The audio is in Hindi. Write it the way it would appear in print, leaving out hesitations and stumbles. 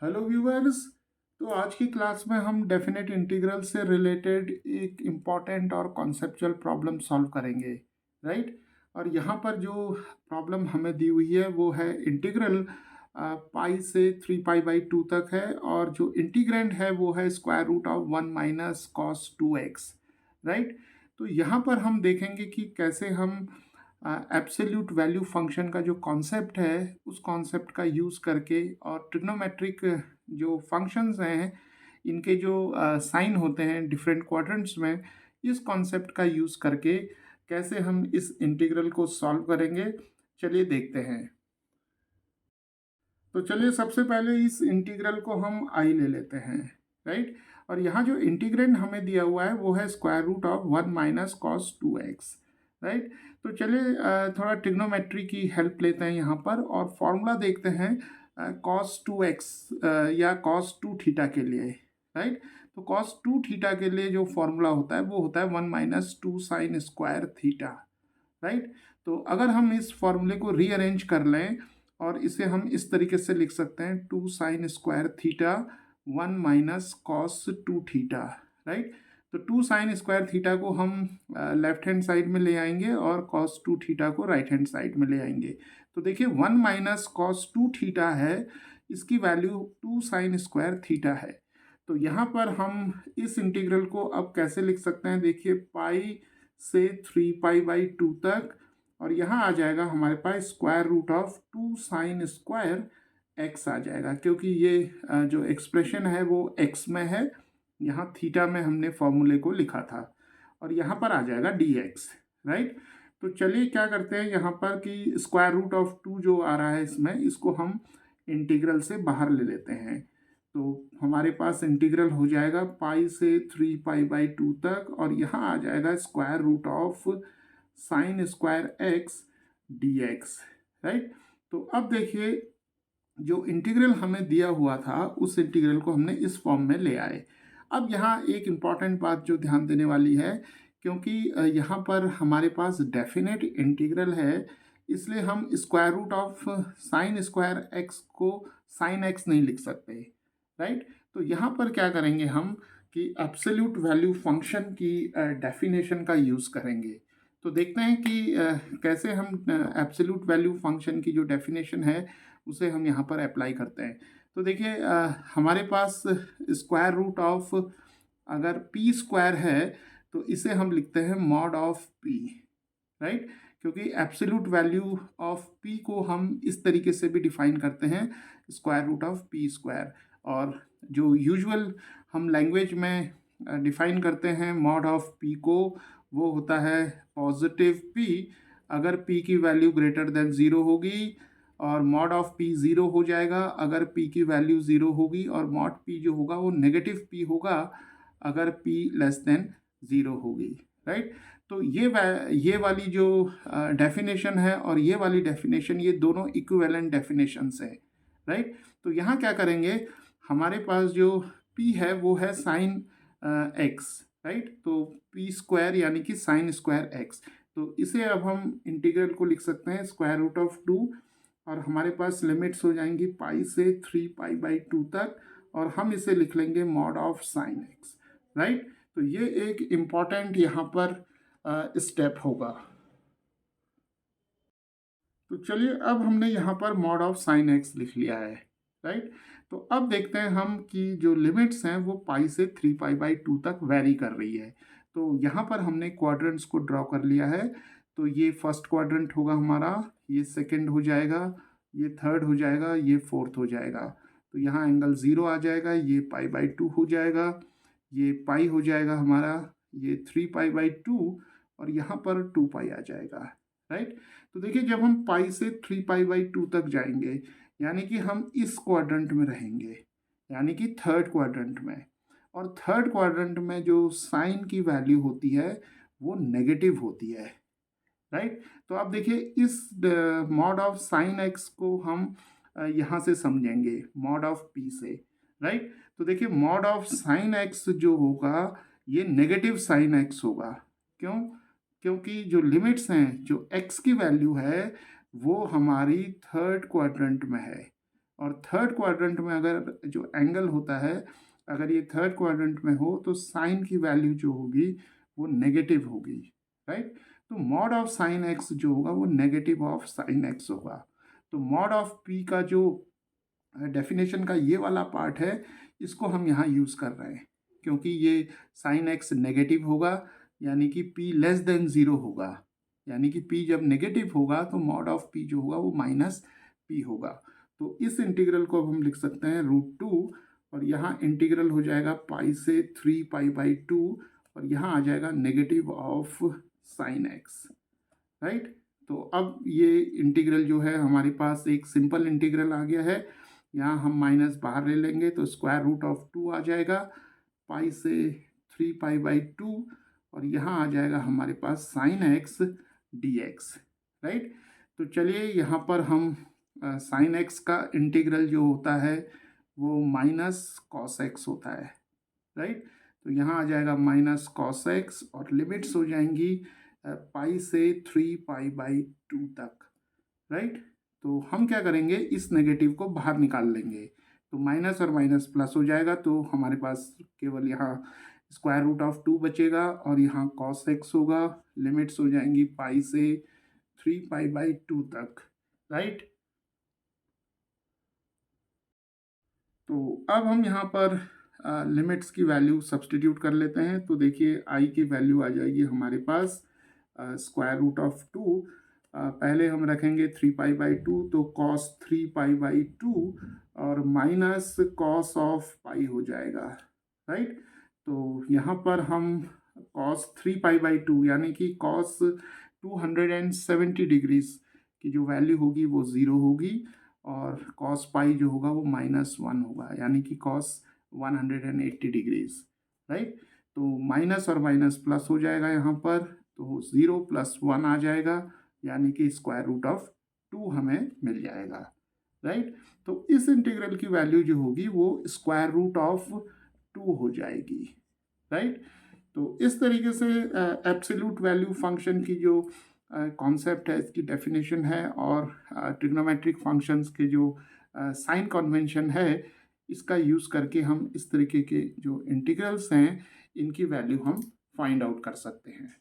Hello viewers. तो आज की क्लास में हम डेफिनेट इंटीग्रल से रिलेटेड एक इम्पॉर्टेंट और कॉन्सेप्चुअल प्रॉब्लम सॉल्व करेंगे, राइट। और यहाँ पर जो प्रॉब्लम हमें दी हुई है वो है इंटीग्रल पाई से 3 पाई/2 तक है, और जो इंटीग्रेंड है वो है square root of 1 - cos 2x, right. तो यहाँ पर हम देखेंगे कि कैसे हम एब्सोल्यूट वैल्यू फंक्शन का जो कॉन्सेप्ट है उस कॉन्सेप्ट का यूज़ करके, और ट्रिग्नोमेट्रिक जो फंक्शंस हैं इनके जो साइन होते हैं डिफरेंट क्वाड्रेंट्स में, इस कॉन्सेप्ट का यूज़ करके कैसे हम इस इंटीग्रल को सॉल्व करेंगे, चलिए देखते हैं। तो चलिए सबसे पहले इस इंटीग्रल को हम आई ले लेते हैं, राइट। और यहाँ जो इंटीग्रेंड हमें दिया हुआ है वो है square root of 1 - cos 2x, right. तो चलिए थोड़ा ट्रिग्नोमेट्री की हेल्प लेते हैं यहाँ पर, और फॉर्मूला देखते हैं cos 2x या cos 2 थीटा के लिए, राइट। तो cos 2 थीटा के लिए जो फॉर्मूला होता है वो होता है 1 - 2 sin² थीटा, राइट। तो अगर हम इस फॉर्मूले को रीअरेंज कर लें और इसे हम इस तरीके से लिख सकते हैं 2 sin² theta 1 - cos 2 theta, right. तो 2 sin² थीटा को हम लेफ्ट हैंड साइड में ले आएंगे और cos 2 थीटा को राइट हैंड साइड में ले आएंगे। तो देखिए 1 - cos 2 थीटा है, इसकी वैल्यू 2 sin² थीटा है। तो यहाँ पर हम इस इंटीग्रल को अब कैसे लिख सकते हैं, देखिए पाई से 3 पाई/2 तक, और यहाँ आ जाएगा हमारे पास square root of 2 sin² X आ जाएगा, क्योंकि ये जो एक्सप्रेशन है वो एक्स में है, यहाँ थीटा में हमने फॉर्मूले को लिखा था, और यहाँ पर आ जाएगा dx, राइट। तो चलिए क्या करते हैं यहाँ पर कि स्क्वायर रूट ऑफ 2 जो आ रहा है इसमें, इसको हम इंटीग्रल से बाहर ले लेते हैं। तो हमारे पास इंटीग्रल हो जाएगा पाई से 3 पाई/2 तक, और यहाँ आ जाएगा square root of sin² x dx, right. तो अब देखिए जो इंटीग्रल हमें दिया हुआ था उस इंटीग्रल को हमने इस फॉर्म में ले आए। अब यहाँ एक इम्पॉर्टेंट बात जो ध्यान देने वाली है, क्योंकि यहाँ पर हमारे पास डेफिनेट इंटीग्रल है, इसलिए हम square root of sin² x को sin x नहीं लिख सकते, राइट। तो यहाँ पर क्या करेंगे हम कि एब्सोल्यूट वैल्यू फंक्शन की डेफिनेशन का यूज़ करेंगे। तो देखते हैं कि कैसे हम एब्सोल्यूट वैल्यू फंक्शन की जो डेफिनेशन है उसे हम यहाँ पर अप्लाई करते हैं। तो देखिए हमारे पास स्क्वायर रूट ऑफ अगर पी स्क्वायर है तो इसे हम लिखते हैं मॉड ऑफ पी, राइट। क्योंकि एब्सोल्यूट वैल्यू ऑफ पी को हम इस तरीके से भी डिफाइन करते हैं square root of P square, और जो यूजुअल हम लैंग्वेज में डिफाइन करते हैं मॉड ऑफ पी को, वो होता है पॉजिटिव पी अगर पी की वैल्यू ग्रेटर देन ज़ीरो होगी, और मॉड ऑफ पी ज़ीरो हो जाएगा अगर पी की वैल्यू ज़ीरो होगी, और मॉड पी जो होगा वो नेगेटिव पी होगा अगर पी लेस देन ज़ीरो होगी, राइट। तो ये वाली जो डेफिनेशन है और ये वाली डेफिनेशन, ये दोनों इक्विवेलेंट डेफिनेशंस है, राइट। तो यहाँ क्या करेंगे, हमारे पास जो p है वो है साइन x, राइट। तो p स्क्वायर यानी कि sin²x, तो इसे अब हम इंटीग्रल को लिख सकते हैं स्क्वायर रूट ऑफ 2, और हमारे पास लिमिट्स हो जाएंगी पाई से 3 पाई/2 तक, और हम इसे लिख लेंगे mod of sine x, right. तो ये एक इम्पॉर्टेंट यहाँ पर स्टेप होगा। तो चलिए अब हमने यहाँ पर मॉड ऑफ साइन एक्स लिख लिया है, राइट। तो अब देखते हैं हम कि जो लिमिट्स हैं वो पाई से 3 पाई/2 तक वेरी कर रही है। तो यहाँ पर हमने क्वाड्रेंट्स को ड्रॉ कर लिया है। तो ये फर्स्ट क्वाड्रेंट होगा हमारा, ये सेकंड हो जाएगा, ये थर्ड हो जाएगा, ये फोर्थ हो जाएगा। तो यहाँ एंगल 0 आ जाएगा, ये पाई/2 हो जाएगा, ये पाई हो जाएगा हमारा, ये 3 पाई/2, और यहाँ पर 2 पाई आ जाएगा, राइट। तो देखिए जब हम पाई से 3 पाई/2 तक जाएंगे, यानी कि हम इस क्वाड्रेंट में रहेंगे, यानी कि थर्ड क्वाड्रेंट में, और थर्ड क्वाड्रेंट में जो साइन की वैल्यू होती है वो नेगेटिव होती है, राइट। तो आप देखिए इस मॉड ऑफ साइन एक्स को हम यहाँ से समझेंगे मॉड ऑफ पी से, राइट। तो देखिए मॉड ऑफ साइन एक्स जो होगा ये नेगेटिव साइन एक्स होगा। क्यों? क्योंकि जो लिमिट्स हैं, जो x की वैल्यू है वो हमारी थर्ड क्वाड्रेंट में है, और थर्ड क्वाड्रेंट में अगर जो एंगल होता है, अगर ये थर्ड क्वाड्रेंट में हो तो साइन की वैल्यू जो होगी वो नेगेटिव होगी, राइट। तो मॉड ऑफ साइन एक्स जो होगा वो नेगेटिव ऑफ साइन एक्स होगा। तो मॉड ऑफ पी का जो डेफिनेशन का ये वाला पार्ट है, इसको हम यहाँ यूज़ कर रहे हैं, क्योंकि ये साइन एक्स नेगेटिव होगा, यानी कि p लेस देन ज़ीरो होगा, यानी कि p जब नेगेटिव होगा तो मॉड ऑफ p जो होगा वो माइनस p होगा। तो इस इंटीग्रल को हम लिख सकते हैं √2, और यहाँ इंटीग्रल हो जाएगा पाई से 3π/2, और यहाँ आ जाएगा negative of sine x, right. तो अब ये इंटीग्रल जो है हमारे पास एक सिंपल इंटीग्रल आ गया है। यहाँ हम माइनस बाहर ले लेंगे तो स्क्वायर रूट ऑफ 2 आ जाएगा, पाई से 3π/2, और यहाँ आ जाएगा हमारे पास साइन एक्स dx, राइट। तो चलिए यहाँ पर हम साइन एक्स का इंटीग्रल जो होता है वो माइनस कॉस एक्स होता है, राइट। तो यहाँ आ जाएगा माइनस कॉस एक्स, और लिमिट्स हो जाएंगी पाई से 3π/2 तक, राइट। तो हम क्या करेंगे, इस नेगेटिव को बाहर निकाल लेंगे, तो माइनस और माइनस प्लस हो जाएगा, तो हमारे पास केवल यहाँ स्क्वायर रूट ऑफ 2 बचेगा, और यहाँ कॉस एक्स होगा, लिमिट्स हो जाएंगी पाई से 3π/2 तक, राइट। तो अब हम यहाँ पर लिमिट्स की वैल्यू सब्सटीट्यूट कर लेते हैं। तो देखिए आई की वैल्यू आ जाएगी हमारे पास स्क्वायर रूट ऑफ 2, पहले हम रखेंगे 3π/2, तो कॉस 3π/2 और माइनस कॉस ऑफ पाई हो जाएगा, राइट। तो यहाँ पर हम कॉस 3π/2 यानी कि कॉस 270 डिग्रीज की जो वैल्यू होगी वो ज़ीरो होगी, और कॉस पाई जो होगा वो -1 होगा, यानी कि कॉस 180 डिग्रीज, राइट। तो माइनस और माइनस प्लस हो जाएगा यहाँ पर, तो 0 + 1 आ जाएगा, यानी कि स्क्वायर रूट ऑफ 2 हमें मिल जाएगा, राइट। तो इस इंटीग्रल की वैल्यू जो होगी वो स्क्वायर रूट ऑफ 2 हो जाएगी, राइट। तो इस तरीके से एब्सोल्यूट वैल्यू फंक्शन की जो कॉन्सेप्ट है, इसकी डेफिनेशन है, और ट्रिग्नोमेट्रिक फंक्शंस के जो साइन कन्वेंशन है, इसका यूज़ करके हम इस तरीके के जो इंटीग्रल्स हैं इनकी वैल्यू हम फाइंड आउट कर सकते हैं।